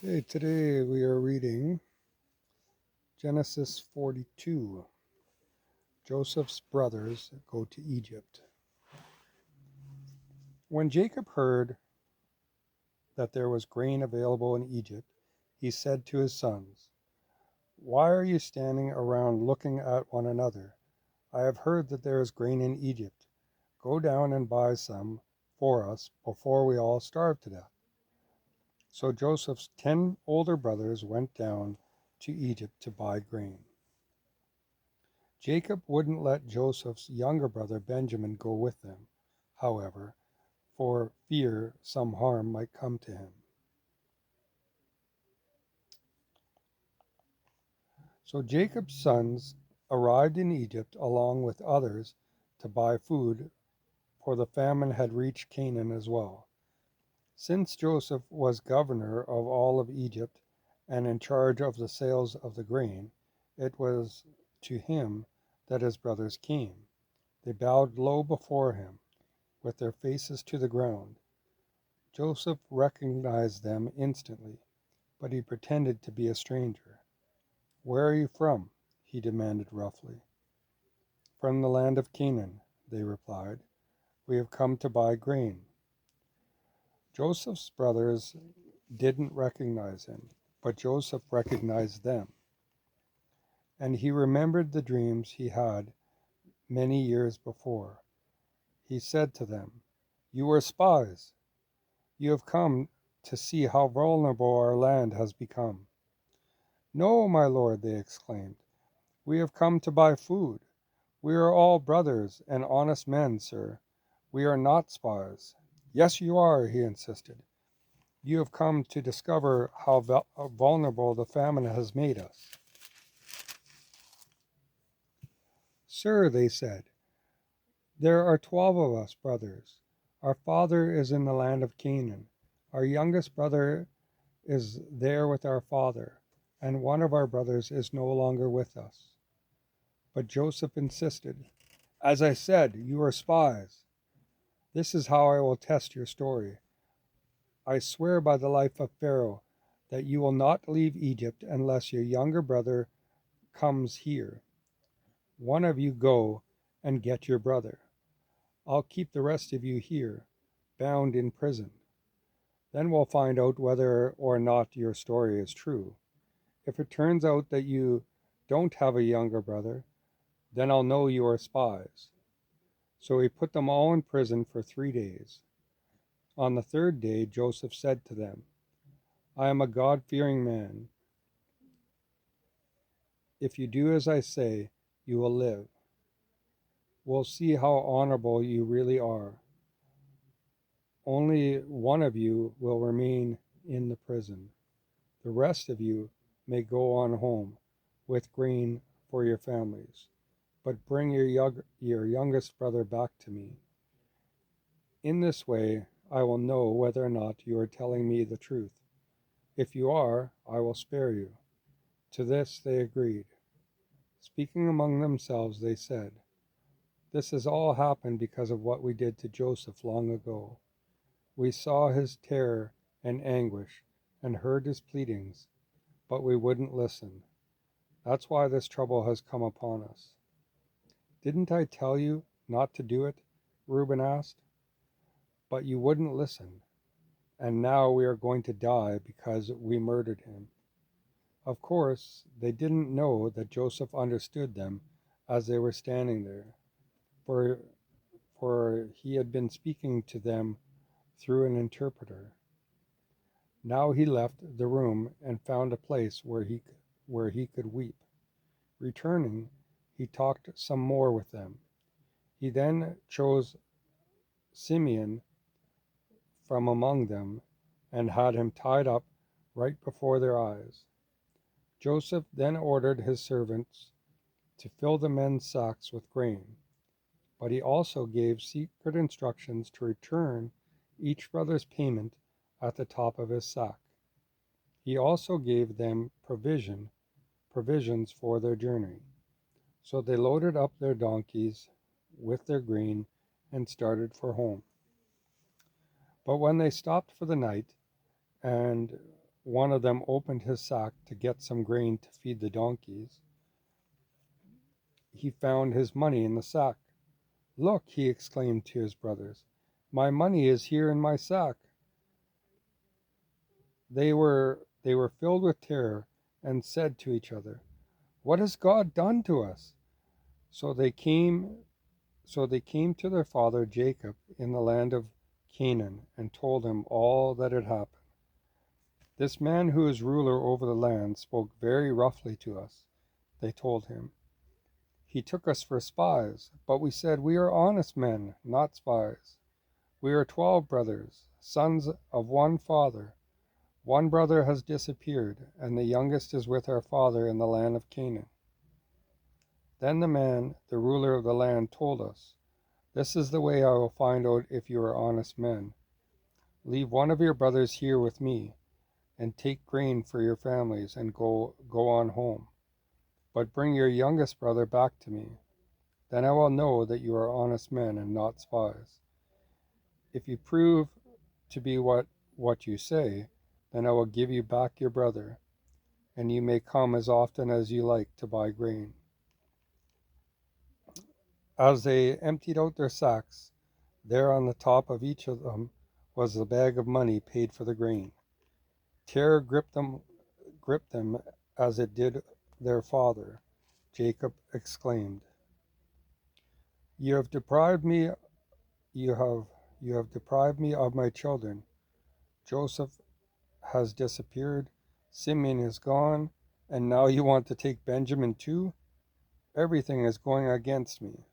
Okay, today we are reading Genesis 42. Joseph's brothers go to Egypt. When Jacob heard that there was grain available in Egypt, he said to his sons, "Why are you standing around looking at one another? I have heard that there is grain in Egypt. Go down and buy some for us before we all starve to death." So Joseph's 10 older brothers went down to Egypt to buy grain. Jacob wouldn't let Joseph's younger brother Benjamin go with them, however, for fear some harm might come to him. So Jacob's sons arrived in Egypt along with others to buy food, for the famine had reached Canaan as well. Since Joseph was governor of all of Egypt and in charge of the sales of the grain, it was to him that his brothers came. They bowed low before him, with their faces to the ground. Joseph recognized them instantly, but he pretended to be a stranger. "Where are you from?" he demanded roughly. "From the land of Canaan," they replied. "We have come to buy grain." Joseph's brothers didn't recognize him, but Joseph recognized them, and he remembered the dreams he had many years before. He said to them, "You are spies. You have come to see how vulnerable our land has become." "No, my lord," they exclaimed. "We have come to buy food. We are all brothers and honest men, sir. We are not spies." "Yes, you are," he insisted. "You have come to discover how vulnerable the famine has made us." "Sir," they said, "there are 12 of us brothers. Our father is in the land of Canaan. Our youngest brother is there with our father, and one of our brothers is no longer with us." But Joseph insisted, "As I said, you are spies. This is how I will test your story. I swear by the life of Pharaoh that you will not leave Egypt unless your younger brother comes here. One of you go and get your brother. I'll keep the rest of you here, bound in prison. Then we'll find out whether or not your story is true. If it turns out that you don't have a younger brother, then I'll know you are spies." So he put them all in prison for 3 days. On the third day, Joseph said to them, "I am a God-fearing man. If you do as I say, you will live. We'll see how honorable you really are. Only one of you will remain in the prison. The rest of you may go on home with grain for your families, but bring your youngest brother back to me. In this way, I will know whether or not you are telling me the truth. If you are, I will spare you." To this they agreed. Speaking among themselves, they said, "This has all happened because of what we did to Joseph long ago. We saw his terror and anguish and heard his pleadings, but we wouldn't listen. That's why this trouble has come upon us." "Didn't I tell you not to do it?" Reuben asked. "But you wouldn't listen, and now we are going to die because we murdered him." Of course, they didn't know that Joseph understood them as they were standing there, for, for he had been speaking to them through an interpreter. Now he left the room and found a place where he could weep. Returning, he talked some more with them. He then chose Simeon from among them and had him tied up right before their eyes. Joseph then ordered his servants to fill the men's sacks with grain, but he also gave secret instructions to return each brother's payment at the top of his sack. He also gave them provisions for their journey. So they loaded up their donkeys with their grain and started for home. But when they stopped for the night and one of them opened his sack to get some grain to feed the donkeys, he found his money in the sack. "Look," he exclaimed to his brothers, "my money is here in my sack." They were filled with terror and said to each other, "What has God done to us?" So they came to their father Jacob in the land of Canaan and told him all that had happened. "This man who is ruler over the land spoke very roughly to us," they told him. "He took us for spies, but we said, 'We are honest men, not spies. We are 12 brothers, sons of one father. One brother has disappeared, and the youngest is with our father in the land of Canaan.' Then the man, the ruler of the land, told us, 'This is the way I will find out if you are honest men. Leave one of your brothers here with me, and take grain for your families and go on home. But bring your youngest brother back to me. Then I will know that you are honest men and not spies. If you prove to be what you say, then I will give you back your brother, and you may come as often as you like to buy grain.' As they emptied out their sacks, there on the top of each of them was the bag of money paid for the grain. Terror gripped them as it did their father. Jacob exclaimed, "You have deprived me you have deprived me of my children. Joseph has disappeared, Simeon is gone, and now you want to take Benjamin too? Everything is going against me."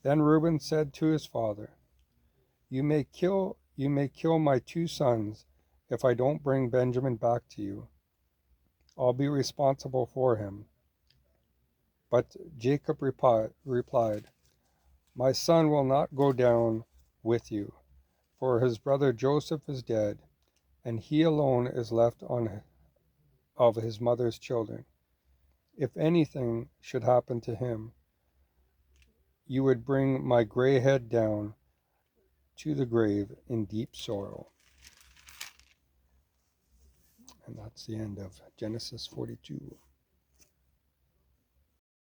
Then Reuben said to his father, You may kill my 2 sons if I don't bring Benjamin back to you. I'll be responsible for him." But Jacob replied, "My son will not go down with you, for his brother Joseph is dead, and he alone is left of his mother's children. If anything should happen to him, you would bring my gray head down to the grave in deep sorrow." And that's the end of Genesis 42.